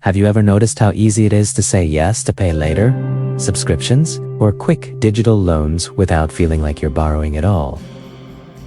Have you ever noticed how easy it is to say yes to pay later, subscriptions, or quick digital loans without feeling like you're borrowing at all?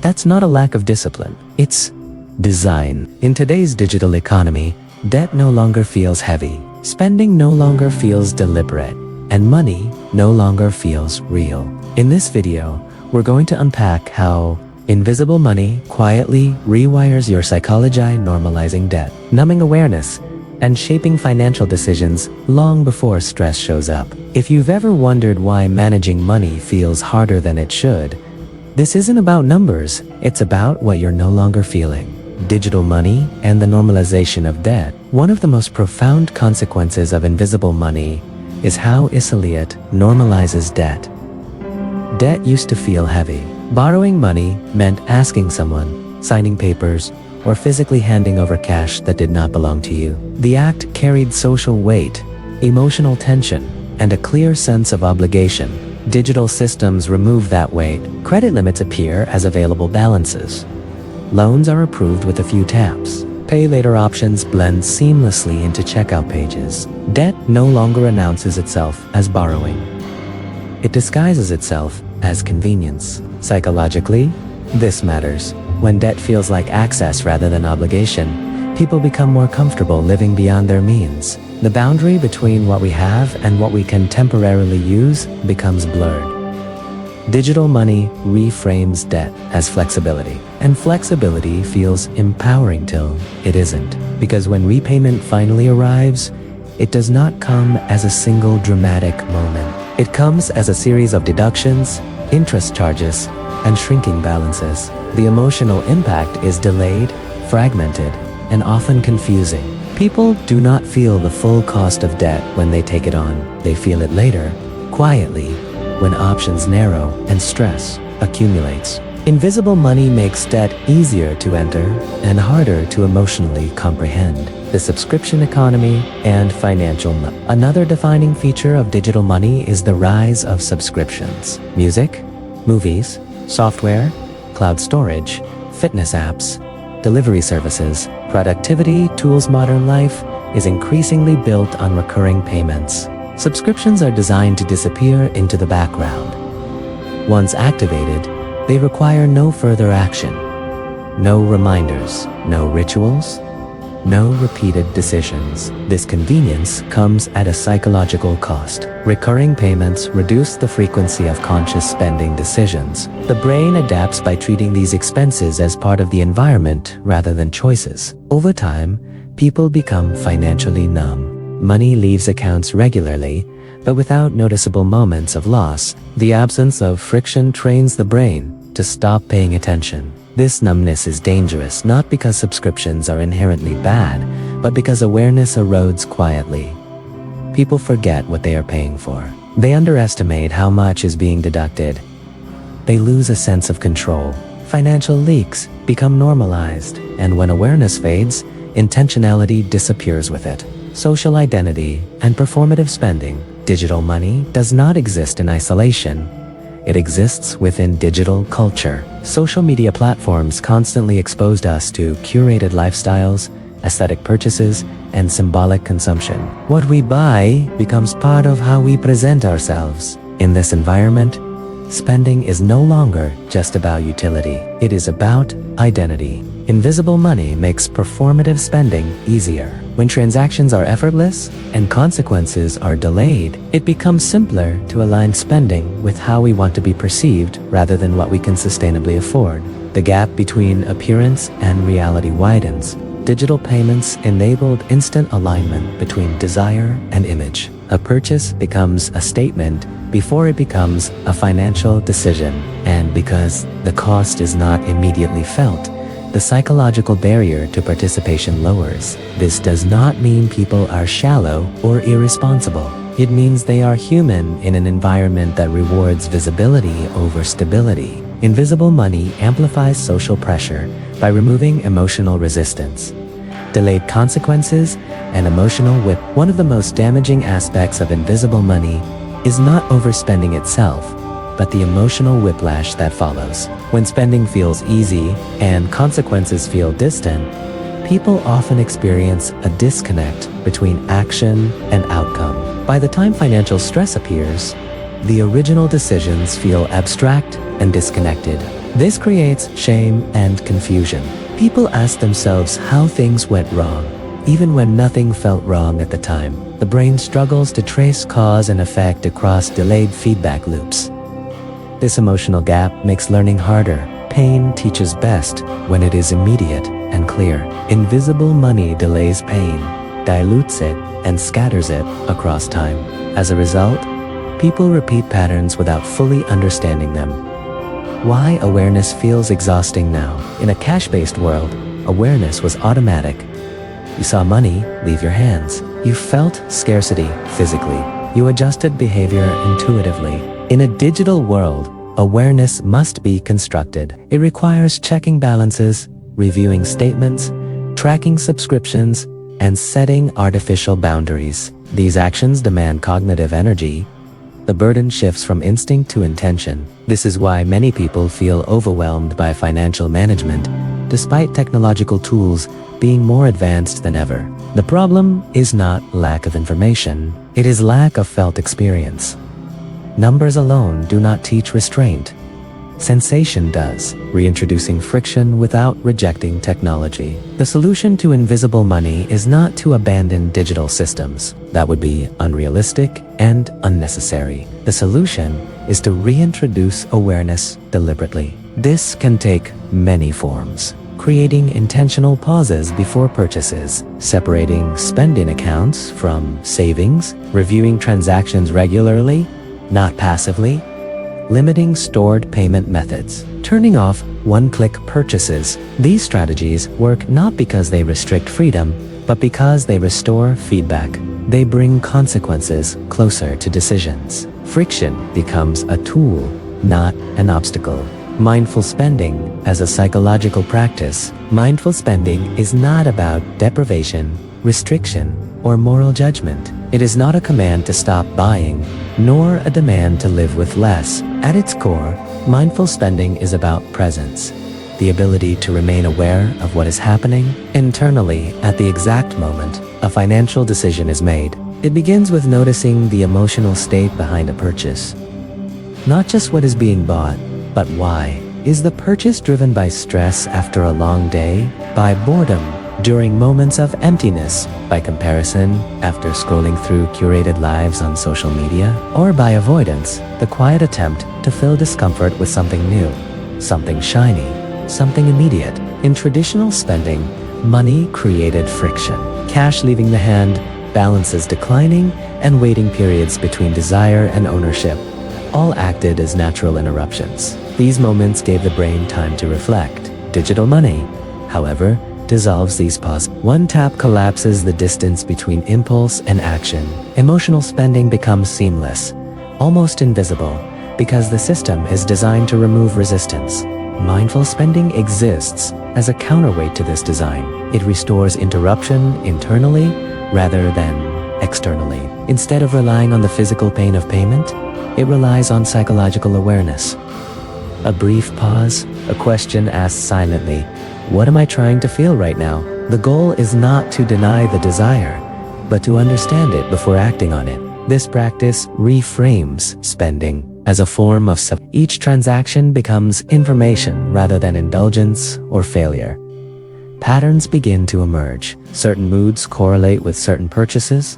That's not a lack of discipline, it's design. In today's digital economy, debt no longer feels heavy, spending no longer feels deliberate, and money no longer feels real. In this video, we're going to unpack how invisible money quietly rewires your psychology, normalizing debt, numbing awareness, and shaping financial decisions long before stress shows up. If you've ever wondered why managing money feels harder than it should, this isn't about numbers, it's about what you're no longer feeling. Digital money and the normalization of debt. One of the most profound consequences of invisible money is how easily it normalizes debt. Debt used to feel heavy. Borrowing money meant asking someone, signing papers, or physically handing over cash that did not belong to you. The act carried social weight, emotional tension, and a clear sense of obligation. Digital systems remove that weight. Credit limits appear as available balances. Loans are approved with a few taps. Pay later options blend seamlessly into checkout pages. Debt no longer announces itself as borrowing. It disguises itself as convenience. Psychologically, this matters. When debt feels like access rather than obligation, people become more comfortable living beyond their means. The boundary between what we have and what we can temporarily use becomes blurred. Digital money reframes debt as flexibility, and flexibility feels empowering till it isn't. Because when repayment finally arrives, it does not come as a single dramatic moment. It comes as a series of deductions, interest charges, and shrinking balances. The emotional impact is delayed, fragmented, and often confusing. People do not feel the full cost of debt when they take it on. They feel it later, quietly, when options narrow and stress accumulates. Invisible money makes debt easier to enter and harder to emotionally comprehend. The subscription economy and financial money. Another defining feature of digital money is the rise of subscriptions. Music, movies, software, cloud storage, fitness apps, delivery services, productivity tools. Modern life is increasingly built on recurring payments. Subscriptions are designed to disappear into the background. Once activated, they require no further action. No reminders, no rituals, no repeated decisions. This convenience comes at a psychological cost. Recurring payments reduce the frequency of conscious spending decisions. The brain adapts by treating these expenses as part of the environment rather than choices. Over time, people become financially numb. Money leaves accounts regularly, but without noticeable moments of loss. The absence of friction trains the brain to stop paying attention. This numbness is dangerous not because subscriptions are inherently bad, but because awareness erodes quietly. People forget what they are paying for. They underestimate how much is being deducted. They lose a sense of control. Financial leaks become normalized, and when awareness fades, intentionality disappears with it. Social identity and performative spending. Digital money does not exist in isolation. It exists within digital culture. Social media platforms constantly exposed us to curated lifestyles, aesthetic purchases, and symbolic consumption. What we buy becomes part of how we present ourselves. In this environment, spending is no longer just about utility. It is about identity. Invisible money makes performative spending easier. When transactions are effortless and consequences are delayed, it becomes simpler to align spending with how we want to be perceived rather than what we can sustainably afford. The gap between appearance and reality widens. Digital payments enabled instant alignment between desire and image. A purchase becomes a statement before it becomes a financial decision. And because the cost is not immediately felt, the psychological barrier to participation lowers. This does not mean people are shallow or irresponsible. It means they are human in an environment that rewards visibility over stability. Invisible money amplifies social pressure by removing emotional resistance, delayed consequences, and emotional whip. One of the most damaging aspects of invisible money is not overspending itself, but the emotional whiplash that follows. When spending feels easy and consequences feel distant, people often experience a disconnect between action and outcome. By the time financial stress appears, the original decisions feel abstract and disconnected. This creates shame and confusion. People ask themselves how things went wrong, even when nothing felt wrong at the time. The brain struggles to trace cause and effect across delayed feedback loops. This emotional gap makes learning harder. Pain teaches best when it is immediate and clear. Invisible money delays pain, dilutes it, and scatters it across time. As a result, people repeat patterns without fully understanding them. Why awareness feels exhausting now. In a cash-based world, awareness was automatic. You saw money leave your hands. You felt scarcity physically. You adjusted behavior intuitively. In a digital world, awareness must be constructed. It requires checking balances, reviewing statements, tracking subscriptions, and setting artificial boundaries. These actions demand cognitive energy. The burden shifts from instinct to intention. This is why many people feel overwhelmed by financial management, despite technological tools being more advanced than ever. The problem is not lack of information, it is lack of felt experience. Numbers alone do not teach restraint. Sensation does, reintroducing friction without rejecting technology. The solution to invisible money is not to abandon digital systems. That would be unrealistic and unnecessary. The solution is to reintroduce awareness deliberately. This can take many forms. Creating intentional pauses before purchases, separating spending accounts from savings, reviewing transactions regularly, not passively, limiting stored payment methods, turning off one-click purchases. These strategies work not because they restrict freedom, but because they restore feedback. They bring consequences closer to decisions. Friction becomes a tool, not an obstacle. Mindful spending as a psychological practice. Mindful spending is not about deprivation, restriction, or moral judgment. It is not a command to stop buying, nor a demand to live with less. At its core, mindful spending is about presence, the ability to remain aware of what is happening internally at the exact moment a financial decision is made. It begins with noticing the emotional state behind a purchase. Not just what is being bought, but why. Is the purchase driven by stress after a long day, by boredom during moments of emptiness, by comparison after scrolling through curated lives on social media, or by avoidance, the quiet attempt to fill discomfort with something new, something shiny, something immediate? In traditional spending, money created friction. Cash leaving the hand, balances declining, and waiting periods between desire and ownership all acted as natural interruptions. These moments gave the brain time to reflect. Digital money, however, dissolves these pauses. One tap collapses the distance between impulse and action. Emotional spending becomes seamless, almost invisible, because the system is designed to remove resistance. Mindful spending exists as a counterweight to this design. It restores interruption internally rather than externally. Instead of relying on the physical pain of payment, it relies on psychological awareness. A brief pause, a question asked silently, what am I trying to feel right now? The goal is not to deny the desire, but to understand it before acting on it. This practice reframes spending as a form of each transaction becomes information rather than indulgence or failure. Patterns begin to emerge. Certain moods correlate with certain purchases.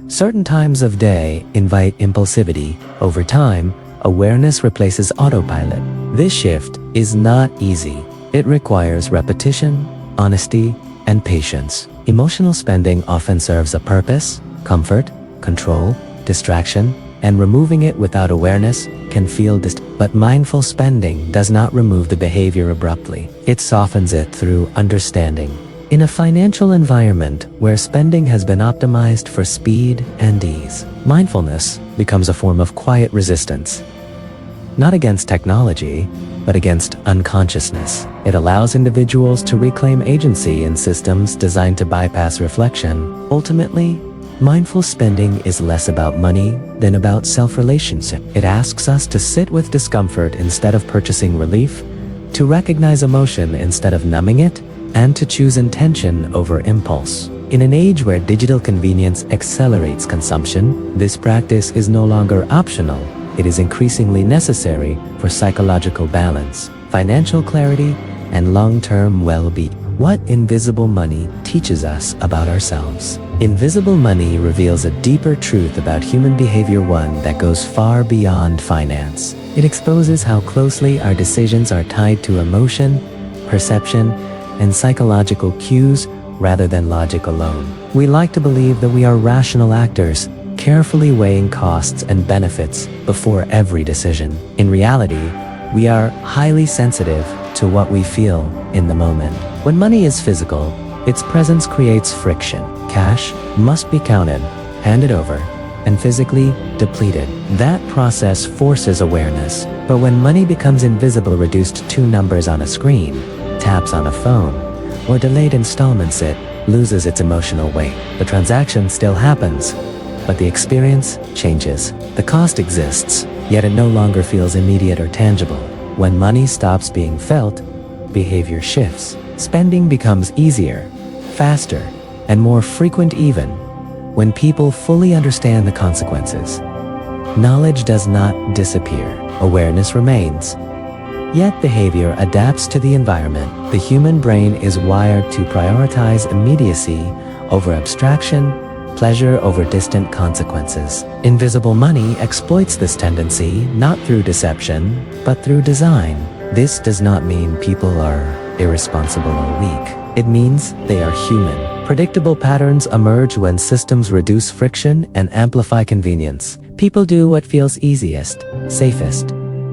Certain times of day invite impulsivity. Over time, awareness replaces autopilot. This shift is not easy. It requires repetition, honesty, and patience. Emotional spending often serves a purpose, comfort, control, distraction, and removing it without awareness can feel but mindful spending does not remove the behavior abruptly. It softens it through understanding. In a financial environment where spending has been optimized for speed and ease, mindfulness becomes a form of quiet resistance. Not against technology, but against unconsciousness. It allows individuals to reclaim agency in systems designed to bypass reflection. Ultimately, mindful spending is less about money than about self-relationship. It asks us to sit with discomfort instead of purchasing relief, to recognize emotion instead of numbing it, and to choose intention over impulse. In an age where digital convenience accelerates consumption, this practice is no longer optional. It is increasingly necessary for psychological balance, financial clarity, and long-term well-being. What invisible money teaches us about ourselves? Invisible money reveals a deeper truth about human behavior, one that goes far beyond finance. It exposes how closely our decisions are tied to emotion, perception, and psychological cues rather than logic alone. We like to believe that we are rational actors, carefully weighing costs and benefits before every decision. In reality, we are highly sensitive to what we feel in the moment. When money is physical, its presence creates friction. Cash must be counted, handed over, and physically depleted. That process forces awareness. But when money becomes invisible, reduced to numbers on a screen, taps on a phone, or delayed installments, it loses its emotional weight. The transaction still happens, but the experience changes. The cost exists, yet it no longer feels immediate or tangible. When money stops being felt, behavior shifts. Spending becomes easier, faster, and more frequent even when people fully understand the consequences. Knowledge does not disappear. Awareness remains. Yet behavior adapts to the environment. The human brain is wired to prioritize immediacy over abstraction, pleasure over distant consequences. Invisible money exploits this tendency, not through deception, but through design. This does not mean people are irresponsible or weak. It means they are human. Predictable patterns emerge when systems reduce friction and amplify convenience. People do what feels easiest, safest,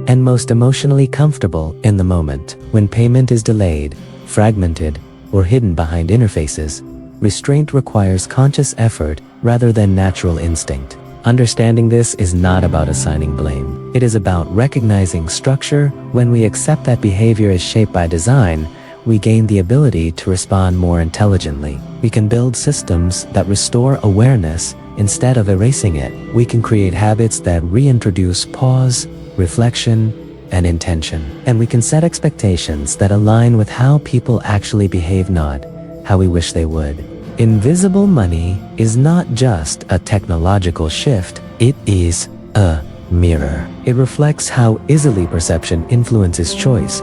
and most emotionally comfortable in the moment. When payment is delayed, fragmented, or hidden behind interfaces, restraint requires conscious effort rather than natural instinct. Understanding this is not about assigning blame. It is about recognizing structure. When we accept that behavior is shaped by design, we gain the ability to respond more intelligently. We can build systems that restore awareness instead of erasing it. We can create habits that reintroduce pause, reflection, and intention. And we can set expectations that align with how people actually behave, not how we wish they would. Invisible money is not just a technological shift, it is a mirror. It reflects how easily perception influences choice,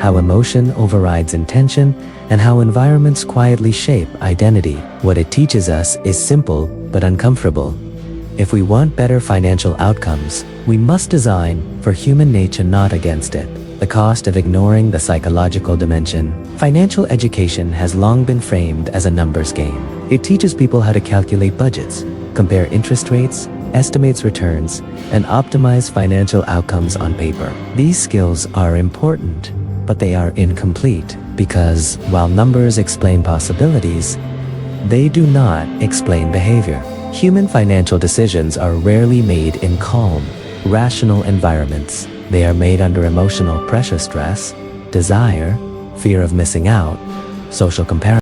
how emotion overrides intention, and how environments quietly shape identity. What it teaches us is simple but uncomfortable. If we want better financial outcomes, we must design for human nature, not against it. The cost of ignoring the psychological dimension. Financial education has long been framed as a numbers game. It teaches people how to calculate budgets, compare interest rates, estimates returns, and optimize financial outcomes on paper. These skills are important, but they are incomplete because while numbers explain possibilities, they do not explain behavior. Human financial decisions are rarely made in calm, rational environments. They are made under emotional pressure, stress, desire, fear of missing out, social comparison.